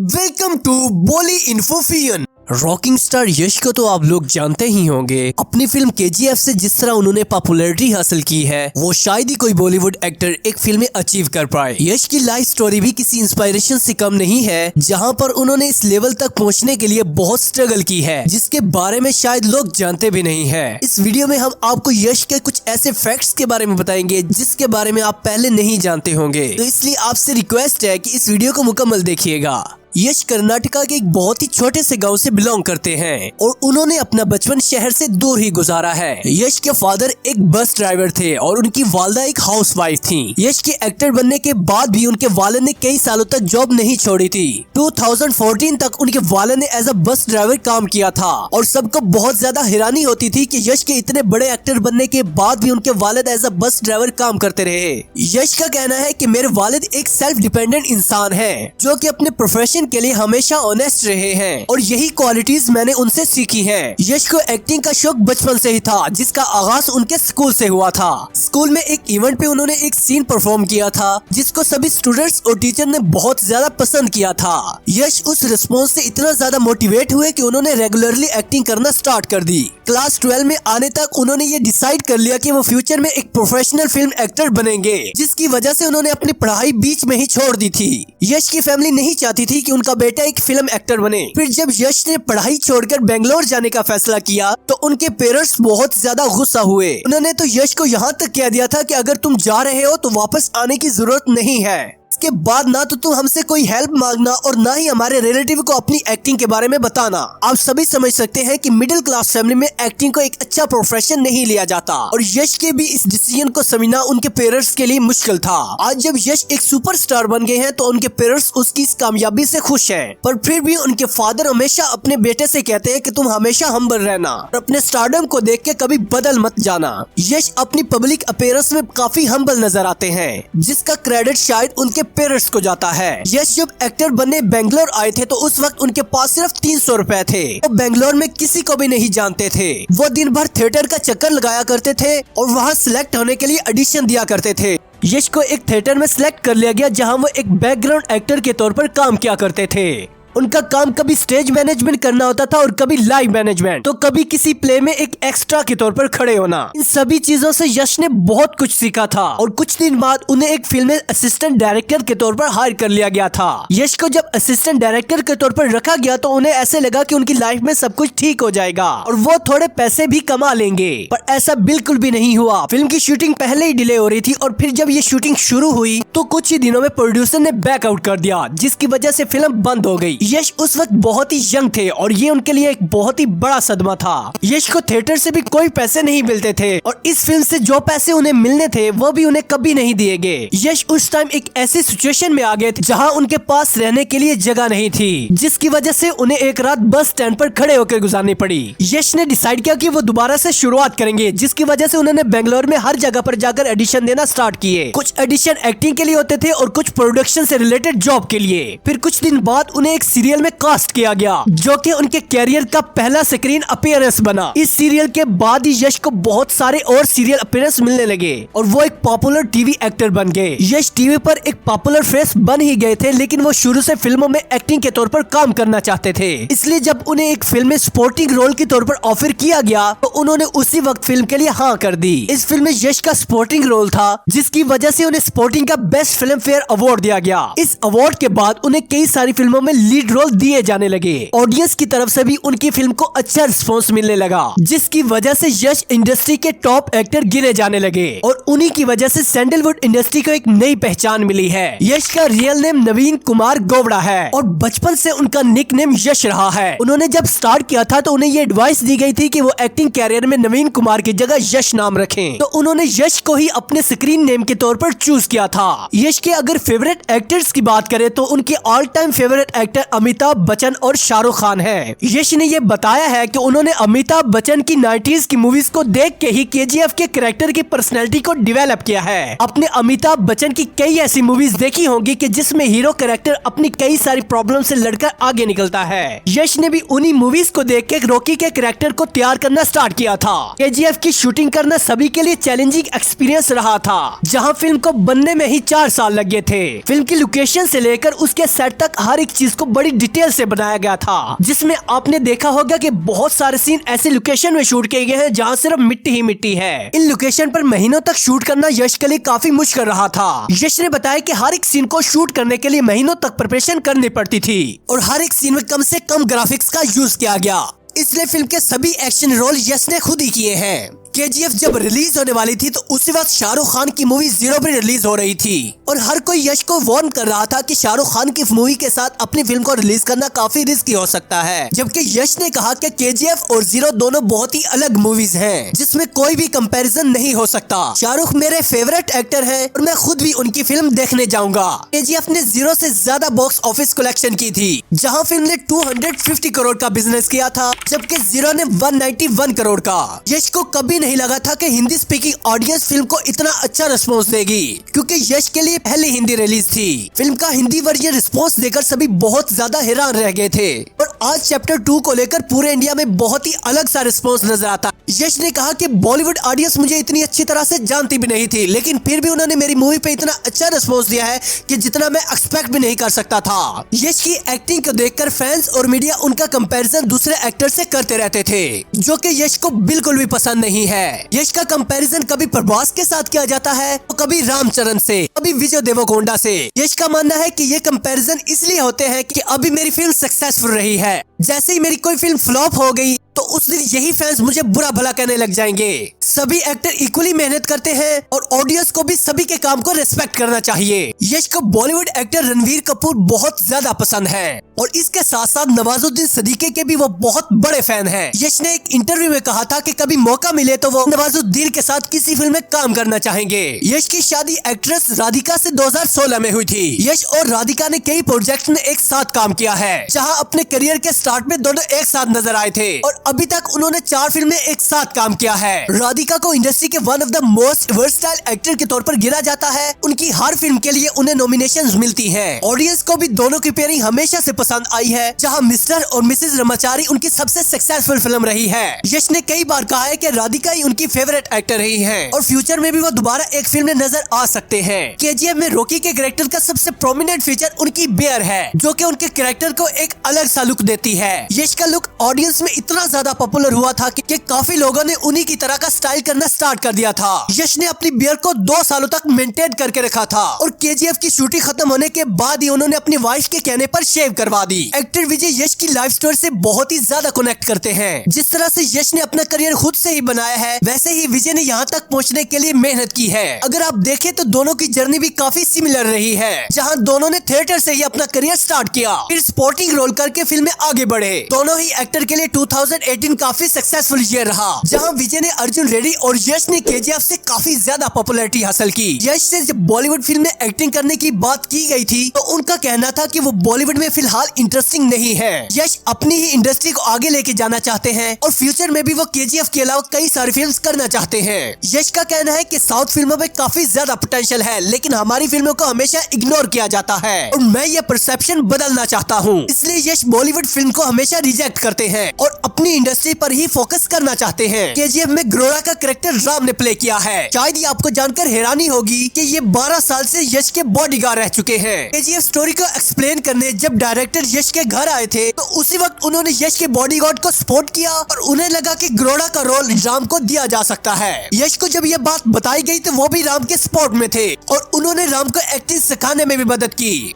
Welcome to Bolly Infophian. Rocking star Yash को तो आप लोग जानते ही होंगे। अपनी फिल्म केजीएफ से जिस तरह उन्होंने पॉपुलैरिटी हासिल की है वो शायद ही कोई बॉलीवुड एक्टर एक फिल्म में अचीव कर पाए। यश की लाइफ स्टोरी भी किसी इंस्पिरेशन से कम नहीं है, जहां पर उन्होंने इस लेवल तक पहुंचने के लिए बहुत स्ट्रगल की है, जिसके बारे में शायद लोग जानते भी नहीं है। इस वीडियो में हम आपको यश के कुछ ऐसे फैक्ट्स के बारे में बताएंगे जिसके बारे में आप पहले नहीं जानते होंगे, तो इसलिए आपसे रिक्वेस्ट है कि इस वीडियो को मुकम्मल देखिएगा। यश कर्नाटका के एक बहुत ही छोटे से गांव से बिलोंग करते हैं और उन्होंने अपना बचपन शहर से दूर ही गुजारा है। यश के फादर एक बस ड्राइवर थे और उनकी वालिदा एक हाउसवाइफ थी। यश के एक्टर बनने के बाद भी उनके वालिद ने कई सालों तक जॉब नहीं छोड़ी थी। 2014 तक उनके वालिद ने एज अ बस ड्राइवर काम किया था और सबको बहुत ज्यादा हैरानी होती थी कि यश के इतने बड़े एक्टर बनने के बाद भी उनके वालिद एज अ बस ड्राइवर काम करते रहे। यश का कहना है कि मेरे वालिद एक सेल्फ डिपेंडेंट इंसान है जो कि अपने प्रोफेशन के लिए हमेशा ऑनेस्ट रहे हैं और यही क्वालिटीज मैंने उनसे सीखी हैं। यश को एक्टिंग का शौक बचपन से ही था, जिसका आगाज उनके स्कूल से हुआ था। स्कूल में एक इवेंट पे उन्होंने एक सीन परफॉर्म किया था जिसको सभी स्टूडेंट्स और टीचर ने बहुत ज्यादा पसंद किया था। यश उस रिस्पॉन्स से इतना ज्यादा मोटिवेट हुए कि उन्होंने रेगुलरली एक्टिंग करना स्टार्ट कर दी। क्लास 12 में आने तक उन्होंने ये डिसाइड कर लिया कि वो फ्यूचर में एक प्रोफेशनल फिल्म एक्टर बनेंगे, जिसकी वजह से उन्होंने अपनी पढ़ाई बीच में ही छोड़ दी थी। यश की फैमिली नहीं चाहती थी कि उनका बेटा एक फिल्म एक्टर बने। फिर जब यश ने पढ़ाई छोड़कर बेंगलोर जाने का फैसला किया तो उनके पेरेंट्स बहुत ज्यादा गुस्सा हुए। उन्होंने तो यश को यहाँ तक कह दिया था कि अगर तुम जा रहे हो तो वापस आने की जरूरत नहीं है। इसके बाद ना तो तुम हमसे कोई हेल्प मांगना और ना ही हमारे रिलेटिव को अपनी एक्टिंग के बारे में बताना। आप सभी समझ सकते हैं कि मिडिल क्लास फैमिली में एक्टिंग को एक अच्छा प्रोफेशन नहीं लिया जाता और यश के भी इस डिसीजन को समझना उनके पेरेंट्स के लिए मुश्किल था। आज जब यश एक सुपरस्टार बन गए हैं तो उनके पेरेंट्स उसकी इस कामयाबी से खुश हैं, पर फिर भी उनके फादर हमेशा अपने बेटे से कहते हैं कि तुम हमेशा हम्बल रहना और अपने स्टारडम को देख के कभी बदल मत जाना। यश अपनी पब्लिक अपीयरेंस में काफी हम्बल नजर आते हैं, जिसका क्रेडिट शायद उनके पेरेंट्स को जाता है। यश जब एक्टर बनने बेंगलोर आए थे तो उस वक्त उनके पास सिर्फ 300 रुपए थे। वो बेंगलोर में किसी को भी नहीं जानते थे। वो दिन भर थिएटर का चक्कर लगाया करते थे और वहाँ सिलेक्ट होने के लिए ऑडिशन दिया करते थे। यश को एक थिएटर में सिलेक्ट कर लिया गया जहाँ वो एक बैकग्राउंड एक्टर के तौर पर काम किया करते थे। उनका काम कभी स्टेज मैनेजमेंट करना होता था और कभी लाइव मैनेजमेंट, तो कभी किसी प्ले में एक एक्स्ट्रा के तौर पर खड़े होना। इन सभी चीजों से यश ने बहुत कुछ सीखा था और कुछ दिन बाद उन्हें एक फिल्म में असिस्टेंट डायरेक्टर के तौर पर हायर कर लिया गया था। यश को जब असिस्टेंट डायरेक्टर के तौर पर रखा गया तो उन्हें ऐसे लगा कि उनकी लाइफ में सब कुछ ठीक हो जाएगा और वो थोड़े पैसे भी कमा लेंगे, पर ऐसा बिल्कुल भी नहीं हुआ। फिल्म की शूटिंग पहले ही डिले हो रही थी और फिर जब ये शूटिंग शुरू हुई तो कुछ ही दिनों में प्रोड्यूसर ने बैकआउट कर दिया, जिसकी वजह से फिल्म बंद हो गई। यश उस वक्त बहुत ही यंग थे और ये उनके लिए एक बहुत ही बड़ा सदमा था। यश को थिएटर से भी कोई पैसे नहीं मिलते थे और इस फिल्म से जो पैसे उन्हें मिलने थे वो भी उन्हें कभी नहीं दिए गए। यश उस टाइम एक ऐसी सिचुएशन में आ गए थे जहां उनके पास रहने के लिए जगह नहीं थी, जिसकी वजह से उन्हें एक रात बस स्टैंड पर खड़े होकर गुजारनी पड़ी। यश ने डिसाइड किया कि वो दोबारा से शुरुआत करेंगे, जिसकी वजह से उन्होंने बेंगलोर में हर जगह पर जाकर एडिशन देना स्टार्ट किए। कुछ एडिशन एक्टिंग के लिए होते थे और कुछ प्रोडक्शन से रिलेटेड जॉब के लिए। फिर कुछ दिन बाद उन्हें एक सीरियल में कास्ट किया गया जो कि उनके कैरियर का पहला स्क्रीन अपीयरेंस बना। इस सीरियल के बाद ही यश को बहुत सारे और सीरियल अपीयरेंस मिलने लगे और वो एक पॉपुलर टीवी एक्टर बन गए। यश टीवी पर एक पॉपुलर फेस बन ही गए थे, लेकिन वो शुरू से फिल्मों में एक्टिंग के तौर पर काम करना चाहते थे। इसलिए जब उन्हें एक फिल्म में सपोर्टिंग रोल के तौर पर ऑफर किया गया तो उन्होंने उसी वक्त फिल्म के लिए हाँ कर दी। इस फिल्म में यश का सपोर्टिंग रोल था, जिसकी वजह से उन्हें सपोर्टिंग का बेस्ट फिल्म फेयर अवार्ड दिया गया। इस अवार्ड के बाद उन्हें कई सारी फिल्मों में लीड रोल दिए जाने लगे। ऑडियंस की तरफ से भी उनकी फिल्म को अच्छा रिस्पांस मिलने लगा, जिसकी वजह से यश इंडस्ट्री के टॉप एक्टर गिने जाने लगे और उन्हीं की वजह से सैंडलवुड इंडस्ट्री को एक नई पहचान मिली है। यश का रियल नेम नवीन कुमार गोवड़ा है और बचपन से उनका निक नेम यश रहा है। उन्होंने जब स्टार्ट किया था तो उन्हें ये एडवाइस दी गई थी कि वो एक्टिंग कैरियर में नवीन कुमार की जगह यश नाम रखें, तो उन्होंने यश को ही अपने स्क्रीन नेम के तौर पर चूज किया था। यश के अगर फेवरेट एक्टर्स की बात करें तो उनके all time favourite actor Amitabh Bachchan और शाहरुख खान है। यश ने ये बताया है कि उन्होंने अमिताभ बच्चन की 90s की मूवीज को देख के ही केजीएफ के कैरेक्टर की पर्सनैलिटी को डेवलप किया है। अपने अमिताभ बच्चन की कई ऐसी मूवीज देखी होंगी कि जिसमें हीरो कैरेक्टर अपनी कई सारी प्रॉब्लम से लड़कर आगे निकलता है। यश ने भी उन्हीं मूवीज को देख के रॉकी के कैरेक्टर को तैयार करना स्टार्ट किया था। केजीएफ की शूटिंग करना सभी के लिए चैलेंजिंग एक्सपीरियंस रहा था, जहाँ फिल्म को बनने में ही 4 साल लगे थे। फिल्म की लोकेशन से लेकर उसके सेट तक हर एक चीज को बड़ी डिटेल से बनाया गया था, जिसमें आपने देखा होगा कि बहुत सारे सीन ऐसे लोकेशन में शूट किए गए हैं जहाँ सिर्फ मिट्टी ही मिट्टी है। इन लोकेशन पर महीनों तक शूट करना यश के लिए काफी मुश्किल रहा था। यश ने बताया कि हर एक सीन को शूट करने के लिए महीनों तक प्रिपरेशन करनी पड़ती थी और हर एक सीन में कम से कम ग्राफिक्स का यूज किया गया, इसलिए फिल्म के सभी एक्शन रोल यश ने खुद ही किए हैं। केजीएफ जब रिलीज होने वाली थी तो उसी वक्त शाहरुख खान की मूवी जीरो भी रिलीज हो रही थी और हर कोई यश को वार्न कर रहा था कि शाहरुख खान की मूवी के साथ अपनी फिल्म को रिलीज करना काफी रिस्की हो सकता है, जबकि यश ने कहा कि केजीएफ और जीरो दोनों बहुत ही अलग मूवीज हैं, जिसमें कोई भी कंपैरिजन नहीं हो सकता। शाहरुख मेरे फेवरेट एक्टर हैं और मैं खुद भी उनकी फिल्म देखने जाऊंगा। केजीएफ ने जीरो से ज्यादा बॉक्स ऑफिस कलेक्शन की थी, जहाँ फिल्म ने 250 करोड़ का बिजनेस किया था, जबकि जीरो ने 191 करोड़ का। यश को कभी नहीं लगा था कि हिंदी स्पीकिंग ऑडियंस फिल्म को इतना अच्छा रिस्पॉन्स देगी, क्योंकि यश के लिए पहली हिंदी रिलीज थी। फिल्म का हिंदी वर्जन रिस्पॉन्स देकर सभी बहुत ज्यादा हैरान रह गए थे और आज चैप्टर 2 को लेकर पूरे इंडिया में बहुत ही अलग सा रिस्पॉन्स नजर आता। यश ने कहा कि बॉलीवुड ऑडियंस मुझे इतनी अच्छी तरह से जानती भी नहीं थी, लेकिन फिर भी उन्होंने मेरी मूवी पे इतना अच्छा रिस्पॉन्स दिया है कि जितना मैं एक्सपेक्ट भी नहीं कर सकता था। यश की एक्टिंग को देखकर फैंस और मीडिया उनका कंपैरिजन दूसरे एक्टर से करते रहते थे, जो कि यश को बिल्कुल भी पसंद नहीं है। यश का कंपैरिजन कभी प्रभास के साथ किया जाता है तो कभी रामचरण से, कभी विजय देवरकोंडा से। यश का मानना है कि ये कंपैरिजन इसलिए होते हैं कि अभी मेरी फिल्म सक्सेसफुल रही है, जैसे ही मेरी कोई फिल्म फ्लॉप हो गई तो उस दिन यही फैंस मुझे बुरा भला कहने लग जाएंगे। सभी एक्टर इक्वली मेहनत करते हैं और ऑडियंस को भी सभी के काम को रिस्पेक्ट करना चाहिए। यश को बॉलीवुड एक्टर रणवीर कपूर बहुत ज्यादा पसंद है और इसके साथ साथ नवाजुद्दीन सिद्दीकी के भी वो बहुत बड़े फैन हैं। यश ने एक इंटरव्यू में कहा था कि कभी मौका मिले तो वो नवाजुद्दीन के साथ किसी फिल्म में काम करना चाहेंगे। यश की शादी एक्ट्रेस राधिका से 2016 में हुई थी। यश और राधिका ने कई प्रोजेक्ट्स में एक साथ काम किया है, जहां अपने करियर के स्टार्ट में दोनों एक साथ नजर आए थे और अभी तक उन्होंने 4 फिल्में एक साथ काम किया है। राधिका को इंडस्ट्री के one of the most versatile actor के तौर पर गिना जाता है। उनकी हर फिल्म के लिए उन्हें नॉमिनेशंस मिलती हैं। ऑडियंस को भी दोनों की पेयरिंग हमेशा से पसंद आई है, जहां मिस्टर और मिसेज ब्रह्मचारी उनकी सबसे सक्सेसफुल फिल्म रही है। यश ने कई बार कहा है कि राधिका ही उनकी फेवरेट एक्टर रही है और फ्यूचर में भी वो दोबारा एक फिल्म में नजर आ सकते हैं। केजीएफ में रॉकी के कैरेक्टर का सबसे प्रोमिनेंट फीचर उनकी बियर है, जो कि उनके कैरेक्टर को एक अलग सा लुक देती है। यश का लुक ऑडियंस में इतना ज्यादा पॉपुलर हुआ था कि काफी लोगों ने उन्हीं की तरह का स्टाइल करना स्टार्ट कर दिया था। यश ने अपनी बियर को 2 सालों तक मेंटेन करके रखा था और केजीएफ की शूटिंग खत्म होने के बाद ही उन्होंने अपनी वाइफ के कहने पर शेव करवा दी। एक्टर विजय यश की लाइफ स्टोरी से बहुत ही ज्यादा कनेक्ट करते हैं। जिस तरह से यश ने अपना करियर खुद से ही बनाया है, वैसे ही विजय ने यहाँ तक पहुँचने के लिए मेहनत की है। अगर आप देखें तो दोनों की जर्नी भी काफी सिमिलर रही है, जहाँ दोनों ने थिएटर से ही अपना करियर स्टार्ट किया, फिर स्पोर्टिंग रोल करके फिल्म में आगे बढ़े। दोनों ही एक्टर के लिए 2018 काफी सक्सेसफुल ईयर रहा, जहां विजय ने अर्जुन रेड्डी और यश ने केजीएफ से काफी ज्यादा पॉपुलैरिटी हासिल की। यश से जब बॉलीवुड फिल्म में एक्टिंग करने की बात की गई थी तो उनका कहना था कि वो बॉलीवुड में फिलहाल इंटरेस्टिंग नहीं है। यश अपनी ही इंडस्ट्री को आगे लेके जाना चाहते हैं और फ्यूचर में भी वो केजीएफ के अलावा कई सारी फिल्म्स करना चाहते हैं। यश का कहना है कि साउथ फिल्मों में काफी ज्यादा पोटेंशियल है, लेकिन हमारी फिल्मों को हमेशा इग्नोर किया जाता है और मैं ये परसेप्शन बदलना चाहता हूँ। इसलिए यश बॉलीवुड फिल्म को हमेशा रिजेक्ट करते हैं और अपनी इंडस्ट्री पर ही फोकस करना चाहते हैं। केजीएफ में ग्रोरा का कैरेक्टर राम ने प्ले किया है। शायद ये आपको जानकर हैरानी होगी कि ये 12 साल से यश के बॉडीगार्ड रह चुके हैं। केजीएफ स्टोरी को एक्सप्लेन करने जब डायरेक्टर यश के घर आए थे तो उसी वक्त उन्होंने यश के बॉडीगार्ड को सपोर्ट किया और उन्हें लगा कि ग्रोरा का रोल राम को दिया जा सकता है। यश को जब ये बात बताई गई तो वो भी राम के सपोर्ट में थे और उन्होंने राम को एक्टिंग सिखाने में भी मदद की।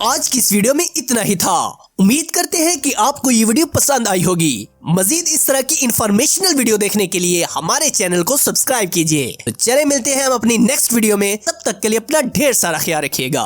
आज की इस वीडियो में इतना ही था। उम्मीद करते हैं कि आपको ये वीडियो पसंद आई होगी। मजीद इस तरह की इंफॉर्मेशनल वीडियो देखने के लिए हमारे चैनल को सब्सक्राइब कीजिए। तो चले मिलते हैं हम अपनी नेक्स्ट वीडियो में, तब तक के लिए अपना ढेर सारा ख्याल रखिएगा।